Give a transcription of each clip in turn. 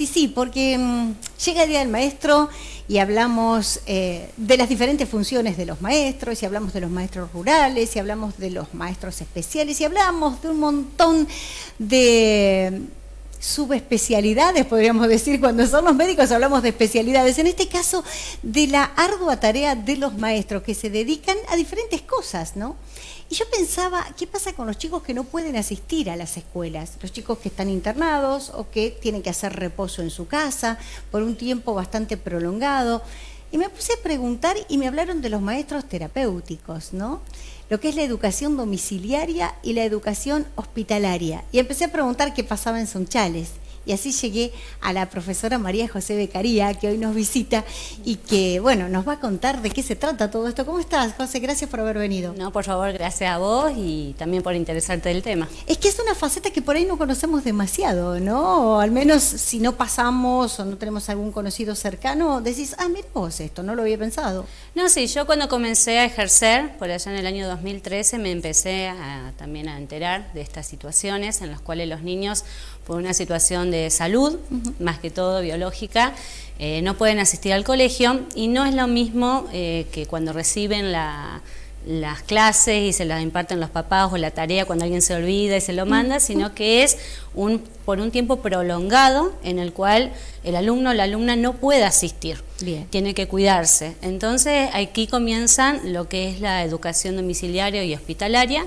sí, porque llega el Día del Maestro y hablamos de las diferentes funciones de los maestros, y hablamos de los maestros rurales, y hablamos de los maestros especiales, y hablamos de un montón de subespecialidades, podríamos decir. Cuando son los médicos hablamos de especialidades, en este caso de la ardua tarea de los maestros que se dedican a diferentes cosas, ¿no? Y yo pensaba, ¿qué pasa con los chicos que no pueden asistir a las escuelas? Los chicos que están internados o que tienen que hacer reposo en su casa por un tiempo bastante prolongado. Y me puse a preguntar y me hablaron de los maestros terapéuticos, ¿no? Lo que es la educación domiciliaria y la educación hospitalaria. Y empecé a preguntar qué pasaba en Sunchales. Y así llegué a la profesora María José Beccaría, que hoy nos visita y que, bueno, nos va a contar de qué se trata todo esto. ¿Cómo estás, José? Gracias por haber venido. No, por favor, gracias a vos y también por interesarte del tema. Es que es una faceta que por ahí no conocemos demasiado, ¿no? O al menos si no pasamos o no tenemos algún conocido cercano, decís, mira vos esto, no lo había pensado. No, sí, yo cuando comencé a ejercer, por allá en el año 2013, me empecé también a enterar de estas situaciones en las cuales los niños, por una situación de salud, más que todo biológica, no pueden asistir al colegio, y no es lo mismo que cuando reciben las clases y se las imparten los papás, o la tarea cuando alguien se olvida y se lo manda, sino que es por un tiempo prolongado en el cual el alumno o la alumna no puede asistir. Bien. Tiene que cuidarse. Entonces aquí comienzan lo que es la educación domiciliaria y hospitalaria,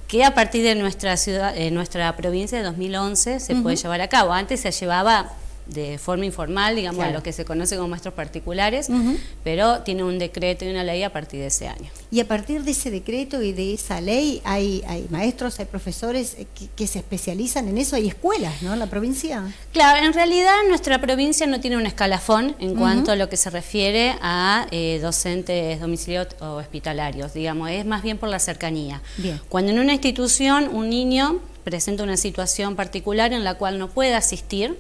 que a partir de nuestra ciudad, nuestra provincia de 2011 se puede llevar a cabo. Antes se llevaba de forma informal, digamos, claro, a lo que se conoce como maestros particulares, pero tiene un decreto y una ley a partir de ese año. Y a partir de ese decreto y de esa ley hay maestros, hay profesores que se especializan en eso, hay escuelas, ¿no?, en la provincia. Claro, en realidad nuestra provincia no tiene un escalafón en cuanto a lo que se refiere a docentes domiciliarios o hospitalarios, digamos, es más bien por la cercanía. Bien. Cuando en una institución un niño presenta una situación particular en la cual no puede asistir,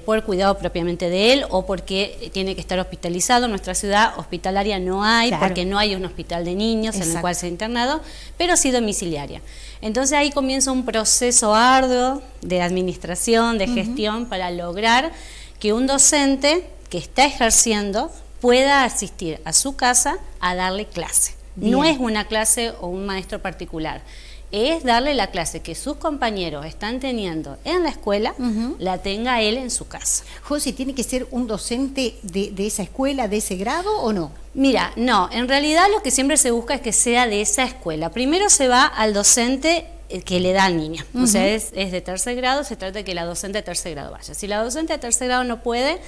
por cuidado propiamente de él o porque tiene que estar hospitalizado. En nuestra ciudad hospitalaria no hay, claro, porque no hay un hospital de niños. Exacto. En el cual se ha internado, pero sí domiciliaria. Entonces ahí comienza un proceso arduo de administración, de gestión, para lograr que un docente que está ejerciendo pueda asistir a su casa a darle clase. Bien. No es una clase o un maestro particular, es darle la clase que sus compañeros están teniendo en la escuela, la tenga él en su casa. José, ¿tiene que ser un docente de esa escuela, de ese grado o no? Mira, no, en realidad lo que siempre se busca es que sea de esa escuela. Primero se va al docente que le da al niño, o sea, es de tercer grado, se trata de que la docente de tercer grado vaya. Si la docente de tercer grado no puede,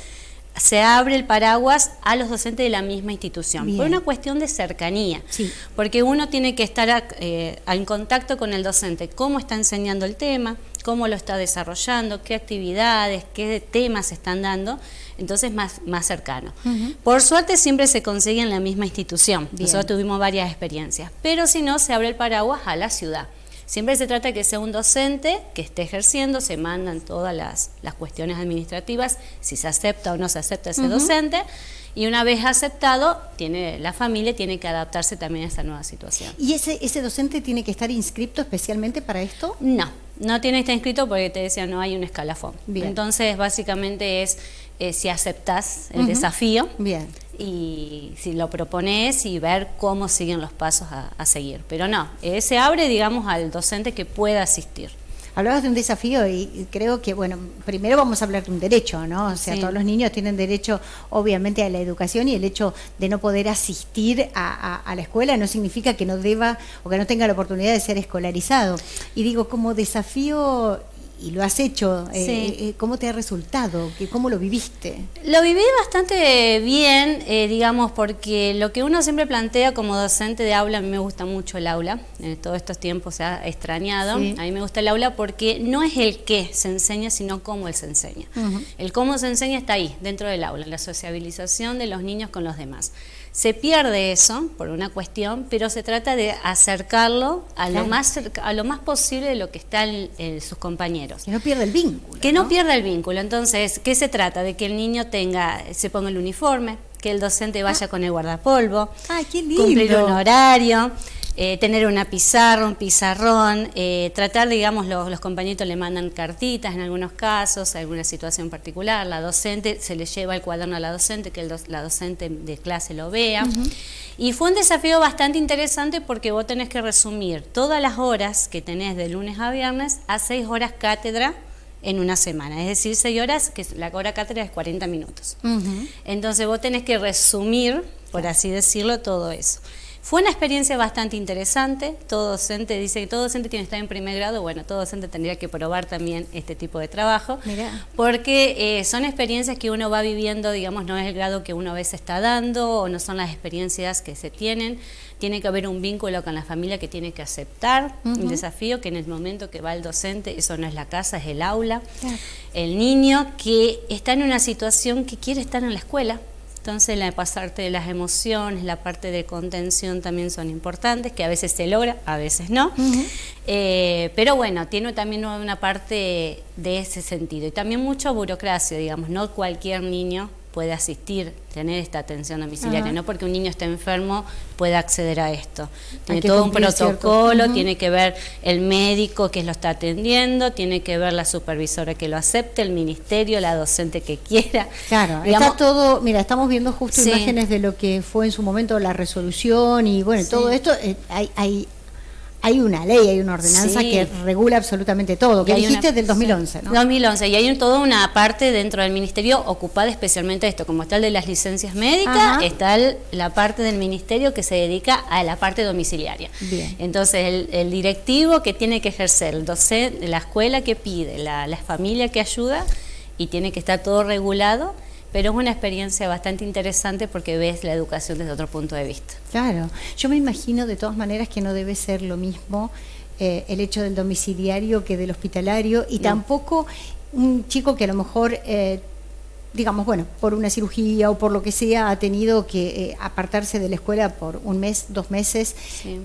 se abre el paraguas a los docentes de la misma institución. Bien. Por una cuestión de cercanía, sí, porque uno tiene que estar en contacto con el docente, cómo está enseñando el tema, cómo lo está desarrollando, qué actividades, qué temas se están dando, entonces más cercano. Por suerte siempre se consigue en la misma institución. Bien. Nosotros tuvimos varias experiencias, pero si no, se abre el paraguas a la ciudad. Siempre se trata de que sea un docente que esté ejerciendo, se mandan todas las cuestiones administrativas, si se acepta o no se acepta ese docente, y una vez aceptado, la familia tiene que adaptarse también a esta nueva situación. ¿Y ese docente tiene que estar inscrito especialmente para esto? No tiene que estar inscrito porque te decía, no hay un escalafón. Bien. Entonces, básicamente es si aceptás el desafío. Bien. Y si lo propones y ver cómo siguen los pasos a seguir. Pero no, se abre, digamos, al docente que pueda asistir. Hablabas de un desafío y creo que, bueno, primero vamos a hablar de un derecho, ¿no? O sea, sí, todos los niños tienen derecho, obviamente, a la educación, y el hecho de no poder asistir a la escuela no significa que no deba o que no tenga la oportunidad de ser escolarizado. Y digo, como desafío, y lo has hecho, sí, ¿cómo te ha resultado? ¿Cómo lo viviste? Lo viví bastante bien, digamos, porque lo que uno siempre plantea como docente de aula, a mí me gusta mucho el aula, en todos estos tiempos se ha extrañado, sí, a mí me gusta el aula porque no es el qué se enseña, sino cómo él se enseña. El cómo se enseña está ahí, dentro del aula, la sociabilización de los niños con los demás. Se pierde eso por una cuestión, pero se trata de acercarlo a, claro, lo más posible de lo que están sus compañeros. Que no pierda el vínculo. Que no pierda el vínculo. Entonces, ¿qué se trata? De que el niño se ponga el uniforme, que el docente vaya con el guardapolvo, ¡ay, qué lindo!, cumplir un horario. tener una pizarra, un pizarrón, tratar, digamos, los compañeritos le mandan cartitas en algunos casos, alguna situación particular, la docente se le lleva el cuaderno a la docente, que la docente de clase lo vea. Y fue un desafío bastante interesante porque vos tenés que resumir todas las horas que tenés de lunes a viernes a 6 horas cátedra en una semana, es decir, 6 horas, que la hora cátedra es 40 minutos. Entonces vos tenés que resumir, por así decirlo, todo eso. Fue una experiencia bastante interesante. Todo docente dice que todo docente tiene que estar en primer grado. Bueno, todo docente tendría que probar también este tipo de trabajo. Mirá. Porque son experiencias que uno va viviendo, digamos, no es el grado que uno a veces está dando o no son las experiencias que se tienen. Tiene que haber un vínculo con la familia que tiene que aceptar el desafío, que en el momento que va el docente, eso no es la casa, es el aula. Claro. El niño que está en una situación que quiere estar en la escuela. Entonces, la pasarte de las emociones, la parte de contención también son importantes, que a veces se logra, a veces no. Pero bueno, tiene también una parte de ese sentido. Y también mucha burocracia, digamos, no cualquier niño puede asistir, tener esta atención domiciliaria, no porque un niño esté enfermo pueda acceder a esto. Tiene todo un protocolo, tiene que ver el médico que lo está atendiendo, tiene que ver la supervisora que lo acepte, el ministerio, la docente que quiera. Claro, digamos, está todo, mira, estamos viendo justo imágenes de lo que fue en su momento la resolución y bueno, todo esto, hay una ley, hay una ordenanza que regula absolutamente todo, que dijiste del 2011, ¿no? 2011, y hay toda una parte dentro del ministerio ocupada especialmente a esto, como está el de las licencias médicas, está la parte del ministerio que se dedica a la parte domiciliaria. Bien. Entonces, el directivo que tiene que ejercer, el docente, la escuela que pide, la familia que ayuda, y tiene que estar todo regulado. Pero es una experiencia bastante interesante porque ves la educación desde otro punto de vista. Claro, yo me imagino de todas maneras que no debe ser lo mismo el hecho del domiciliario que del hospitalario y tampoco un chico que a lo mejor, digamos, bueno, por una cirugía o por lo que sea ha tenido que apartarse de la escuela por un mes, 2 meses,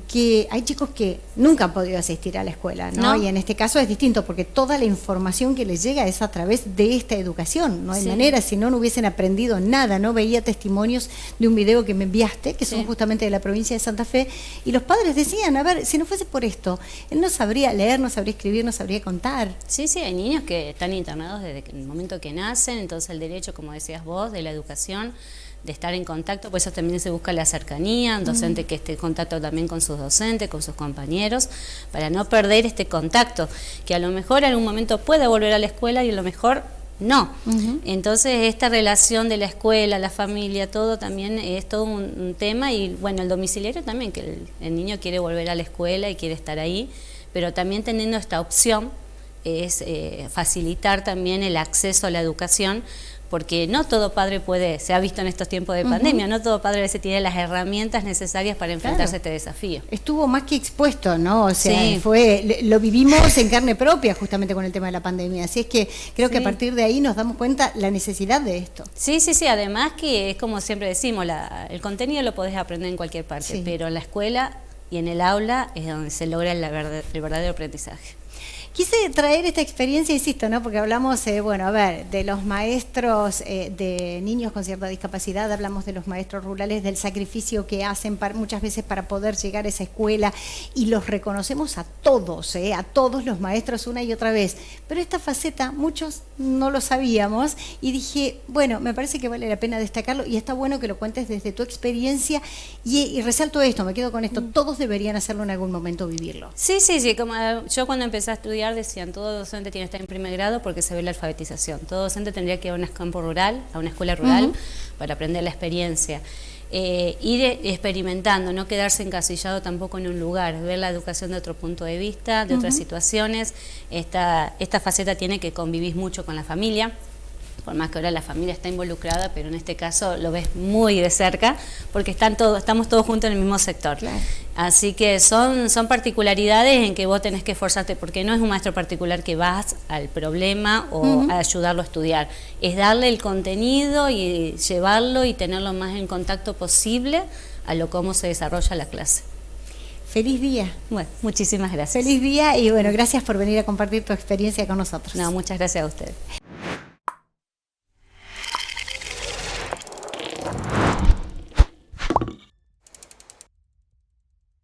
que hay chicos que nunca han podido asistir a la escuela, ¿no? Y en este caso es distinto porque toda la información que les llega es a través de esta educación, no hay manera, si no, no hubiesen aprendido nada, ¿no? Veía testimonios de un video que me enviaste, que son justamente de la provincia de Santa Fe, y los padres decían, a ver, si no fuese por esto, él no sabría leer, no sabría escribir, no sabría contar. Sí, hay niños que están internados desde el momento que nacen, entonces el derecho, como decías vos, de la educación, de estar en contacto, por eso también se busca la cercanía, un docente que esté en contacto también con sus docentes, con sus compañeros, para no perder este contacto, que a lo mejor en algún momento puede volver a la escuela y a lo mejor no. Entonces esta relación de la escuela, la familia, todo también es todo un tema, y bueno, el domiciliario también, que el niño quiere volver a la escuela y quiere estar ahí, pero también teniendo esta opción es facilitar también el acceso a la educación, porque no todo padre puede, se ha visto en estos tiempos de pandemia, no todo padre a veces tiene las herramientas necesarias para enfrentarse a este desafío. Estuvo más que expuesto, ¿no? O sea, lo vivimos en carne propia justamente con el tema de la pandemia, así es que creo que a partir de ahí nos damos cuenta la necesidad de esto. Sí, además que es como siempre decimos, el contenido lo podés aprender en cualquier parte, pero en la escuela y en el aula es donde se logra el verdadero aprendizaje. Quise traer esta experiencia, insisto, ¿no? Porque hablamos, bueno, a ver, de los maestros de niños con cierta discapacidad, hablamos de los maestros rurales, del sacrificio que hacen muchas veces para poder llegar a esa escuela, y los reconocemos a todos los maestros una y otra vez. Pero esta faceta, muchos no lo sabíamos, y dije, bueno, me parece que vale la pena destacarlo, y está bueno que lo cuentes desde tu experiencia, y resalto esto, me quedo con esto, todos deberían hacerlo en algún momento, vivirlo. Sí, como yo cuando empecé a estudiar decían, todo docente tiene que estar en primer grado porque se ve la alfabetización. Todo docente tendría que ir a un campo rural, a una escuela rural, para aprender la experiencia. Ir experimentando, no quedarse encasillado tampoco en un lugar, ver la educación de otro punto de vista, de otras situaciones. Esta faceta tiene que convivir mucho con la familia, por más que ahora la familia está involucrada, pero en este caso lo ves muy de cerca, porque estamos todos juntos en el mismo sector. Claro. Así que son particularidades en que vos tenés que esforzarte, porque no es un maestro particular que vas al problema o a ayudarlo a estudiar, es darle el contenido y llevarlo y tenerlo más en contacto posible a cómo se desarrolla la clase. Feliz día. Bueno, muchísimas gracias. Feliz día y bueno, gracias por venir a compartir tu experiencia con nosotros. No, muchas gracias a ustedes.